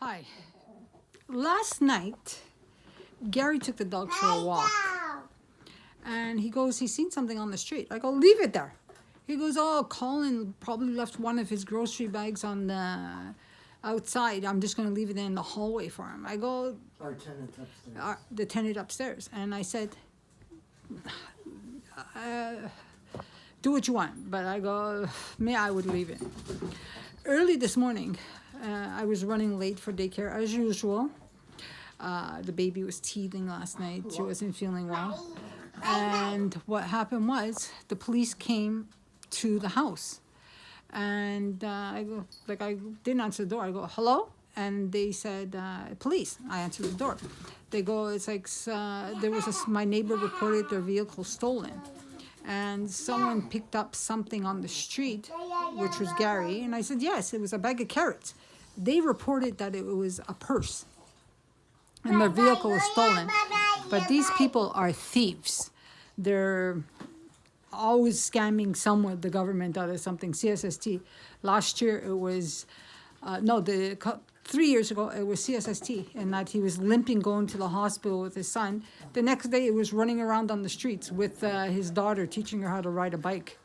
Hi. Last night, Gary took the dog for a walk. And he goes, he's seen something on the street. I go, leave it there. He goes, oh, Colin probably left one of his grocery bags on the outside. I'm just going to leave it in the hallway for him. I go, Our tenant upstairs. the tenant upstairs. And I said, do what you want. But I go, me, I would leave it. Early this morning, I was running late for daycare as usual. The baby was teething last night. She wasn't feeling well. And what happened was the police came to the house. And I go, like, I didn't answer the door. I go, hello? And they said, police. I answered the door. They go, it's like, there was my neighbor reported their vehicle stolen. And someone picked up something on the street, which was Gary. And I said, yes, it was a bag of carrots. They reported that it was a purse. And their vehicle was stolen. But these people are thieves. They're always scamming someone, the government out of something. CSST. Last year it was, 3 years ago it was CSST, and that he was limping going to the hospital with his son. The next day it was running around on the streets with his daughter, teaching her how to ride a bike.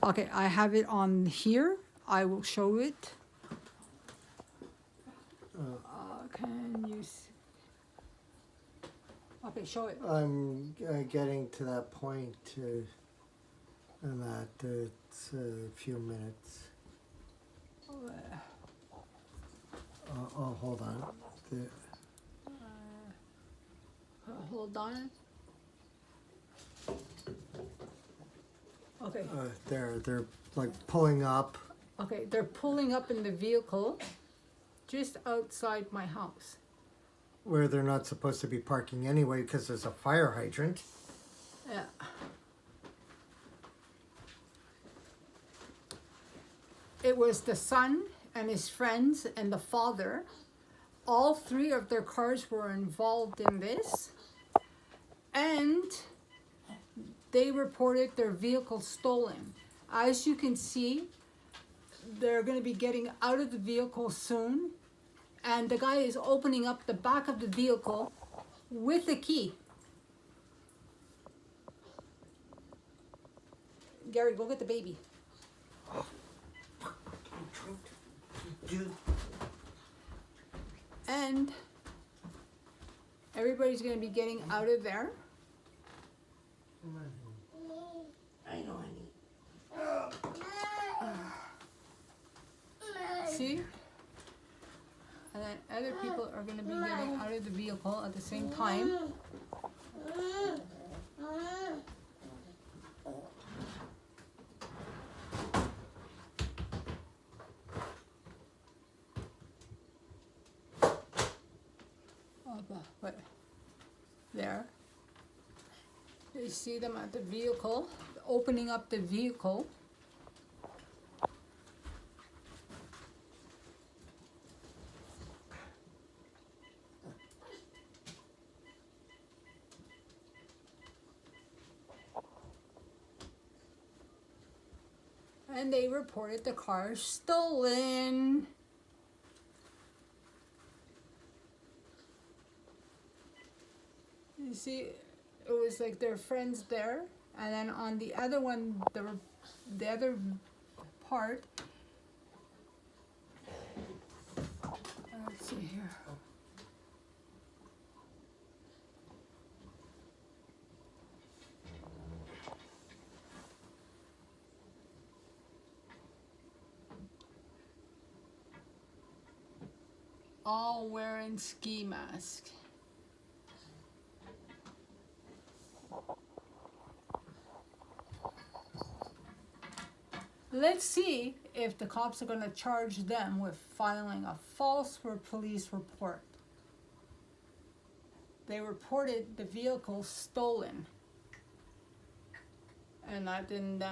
Okay, I have it on here. I will show it. Can you see? Okay, show it. I'm getting to that point and that it's a few minutes. Hold on. Hold on. Okay. They're like pulling up. Okay, they're pulling up in the vehicle just outside my house. Where they're not supposed to be parking anyway because there's a fire hydrant. Yeah. It was the son and his friends and the father. All three of their cars were involved in this. And they reported their vehicle stolen. As you can see, they're going to be getting out of the vehicle soon. And the guy is opening up the back of the vehicle with a key. Gary, go get the baby. And everybody's going to be getting out of there. I know, See? And then other people are going to be getting out of the vehicle at the same time. But there. You see them at the vehicle, opening up the vehicle. And they reported the car stolen. You see, it was like their friends there, and then on the other one, the other part. Let's see here. All wearing ski masks. Let's see if the cops are going to charge them with filing a false police report. They reported the vehicle stolen. And then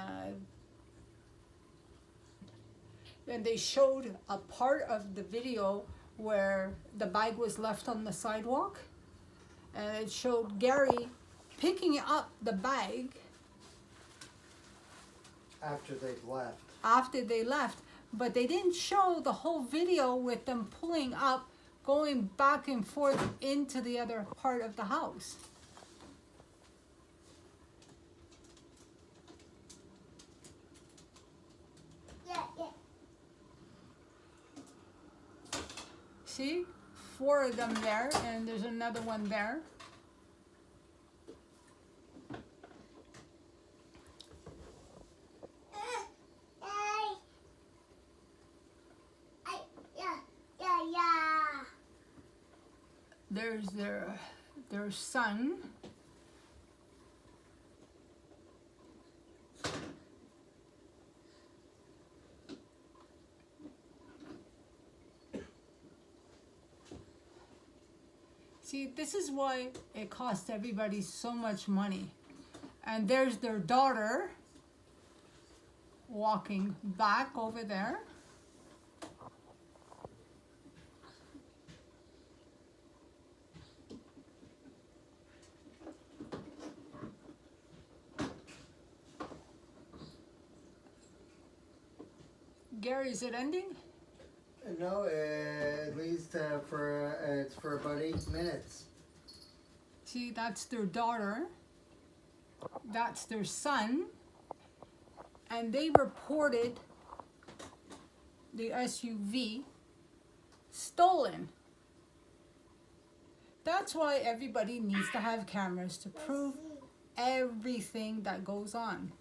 they showed a part of the video where the bag was left on the sidewalk. And it showed Gary picking up the bag after they've left. After they left. But they didn't show the whole video with them pulling up going back and forth into the other part of the house. See? 4 of them there, and there's another one there. There's their son. See, this is why it costs everybody so much money. And there's their daughter walking back over there. Gary, is it ending? No, at least it's for about 8 minutes. See, that's their daughter. That's their son. And they reported the SUV stolen. That's why everybody needs to have cameras to prove everything that goes on.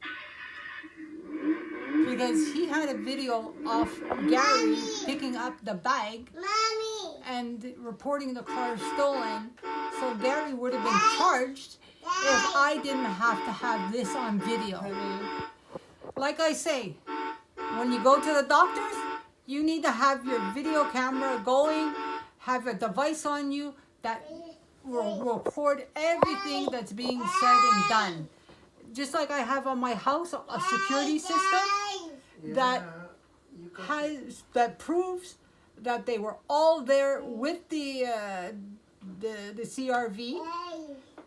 Because he had a video of Gary picking up the bag and reporting the car stolen. So Gary would have been charged if I didn't have to have this on video. Like I say, when you go to the doctors, you need to have your video camera going, have a device on you that will record everything that's being said and done. Just like I have on my house a security system that proves that they were all there with the CRV,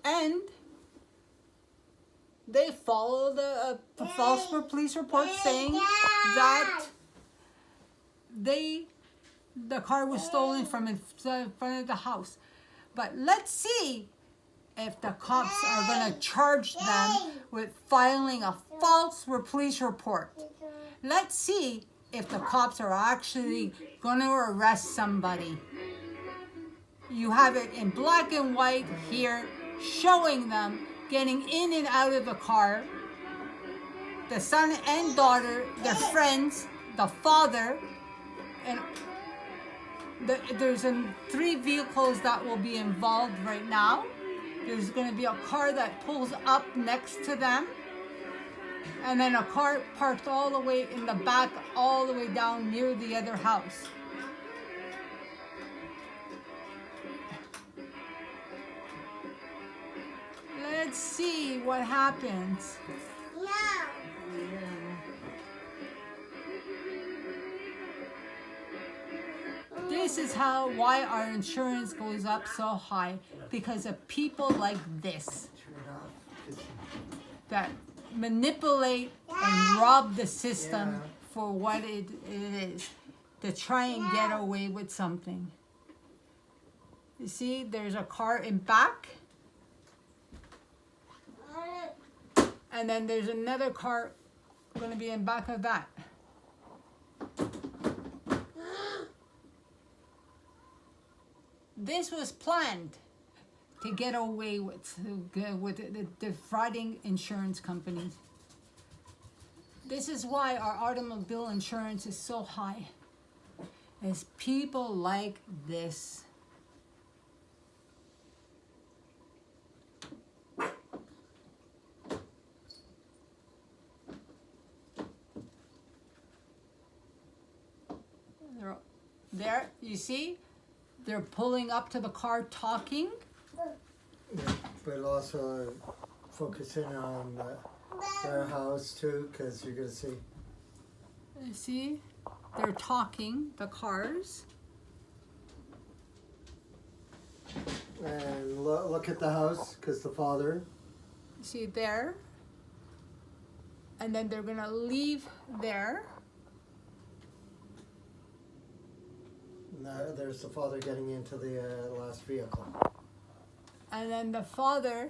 and they followed a false police report saying that the car was stolen from in front of the house. But let's see if the cops are going to charge them with filing a false police report. Let's see if the cops are actually going to arrest somebody. You have it in black and white here, showing them getting in and out of the car. The son and daughter, their friends, the father, and there's 3 vehicles that will be involved right now. There's going to be a car that pulls up next to them, and then a car parked all the way in the back, all the way down near the other house. Let's see what happens. This is why our insurance goes up so high, because of people like this that manipulate and rob the system for what it is, to try and get away with something. You see, there's a car in back, and then there's another car going to be in back of that. This was planned to get away with the defrauding insurance companies. This is why our automobile insurance is so high. It's people like this. There, you see? They're pulling up to the car talking. Yeah, but also focusing on their house too, because you're going to see. See? They're talking, the cars. And look at the house, because the father. See there? And then they're going to leave there. there's the father getting into the last vehicle. And then the father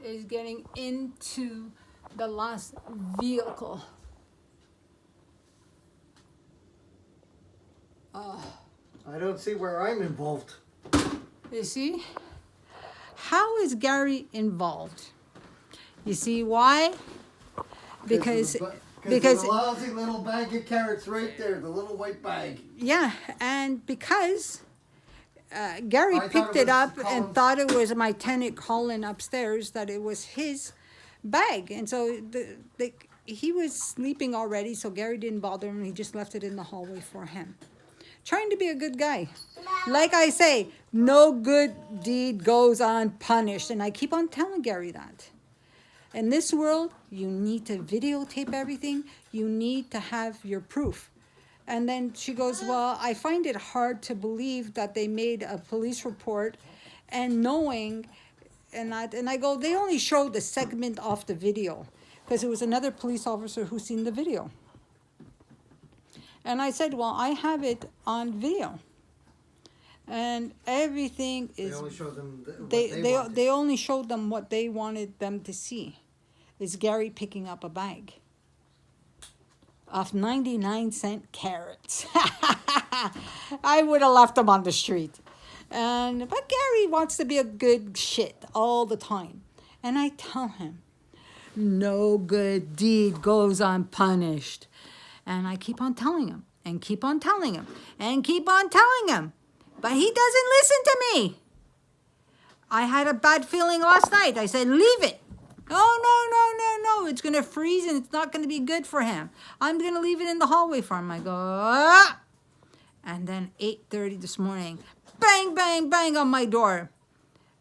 is getting into the last vehicle. I don't see where I'm involved. You see? How is Gary involved? You see why? Because there's a lousy little bag of carrots right there, the little white bag. Yeah, and because Gary picked it up and thought it was my tenant Colin upstairs, that it was his bag. And so he was sleeping already, so Gary didn't bother him. He just left it in the hallway for him. Trying to be a good guy. Like I say, no good deed goes unpunished. And I keep on telling Gary that. In this world, you need to videotape everything. You need to have your proof. And then she goes, well, I find it hard to believe that they made a police report and knowing, and I go, they only showed the segment of the video because it was another police officer who seen the video. And I said, well, I have it on video. And everything is... They only showed them what they only showed them what they wanted them to see. Is Gary picking up a bag of 99-cent carrots. I would have left them on the street. But Gary wants to be a good shit all the time. And I tell him, no good deed goes unpunished. And I keep on telling him, and keep on telling him, and keep on telling him. But he doesn't listen to me. I had a bad feeling last night. I said, leave it. Oh, no. It's going to freeze and it's not going to be good for him. I'm going to leave it in the hallway for him. I go, ah! And then 8:30 this morning, bang, bang, bang on my door.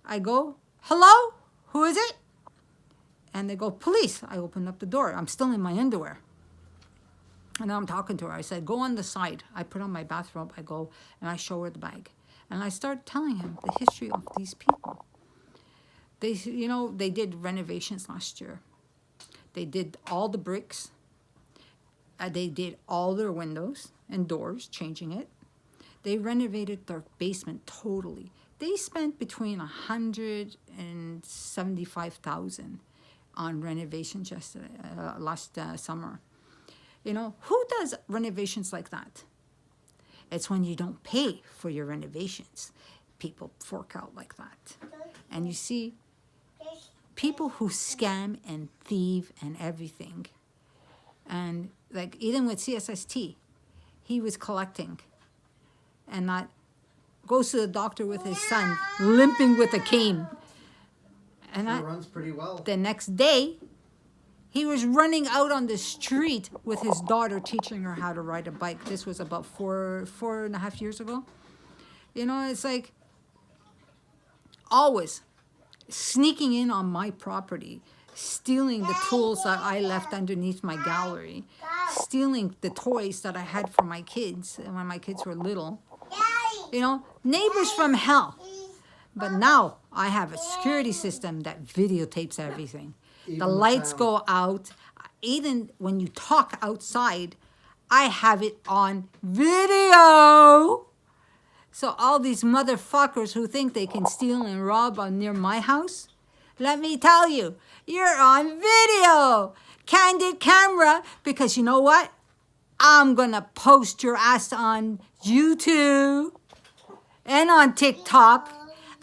I go, hello? Who is it? And they go, police. I open up the door. I'm still in my underwear. And I'm talking to her. I said, go on the side. I put on my bathrobe. I go and I show her the bag. And I start telling him the history of these people. They did renovations last year. They did all the bricks. They did all their windows and doors, changing it. They renovated their basement totally. They spent between $175,000 on renovations just last summer. Who does renovations like that? It's when you don't pay for your renovations. People fork out like that. And you see, people who scam and thieve and everything. And like even with CSST, he was collecting and not goes to the doctor with his son, limping with a cane. And he runs pretty well. The next day, he was running out on the street with his daughter, teaching her how to ride a bike. This was about four and a half years ago. It's like always sneaking in on my property, stealing the tools that I left underneath my gallery, stealing the toys that I had for my kids when my kids were little. Neighbors from hell. But now I have a security system that videotapes everything. The lights go out. Even when you talk outside, I have it on video. So all these motherfuckers who think they can steal and rob near my house, let me tell you, you're on video. Candid camera, because you know what? I'm going to post your ass on YouTube and on TikTok.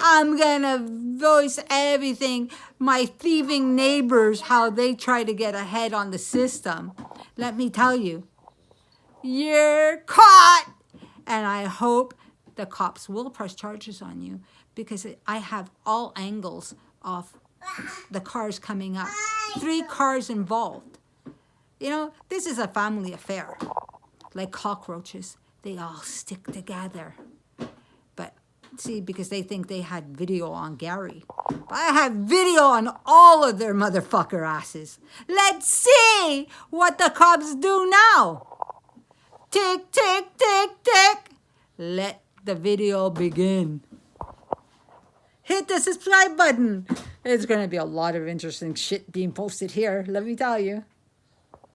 I'm going to voice everything. My thieving neighbors, how they try to get ahead on the system. Let me tell you, you're caught. And I hope the cops will press charges on you because I have all angles of the cars coming up. 3 cars involved. This is a family affair. Like cockroaches, they all stick together. But see, because they think they had video on Gary. But I have video on all of their motherfucker asses. Let's see what the cops do now. Tick, tick, tick, tick. Let the video begin. Hit the subscribe button. There's going to be a lot of interesting shit being posted here, let me tell you.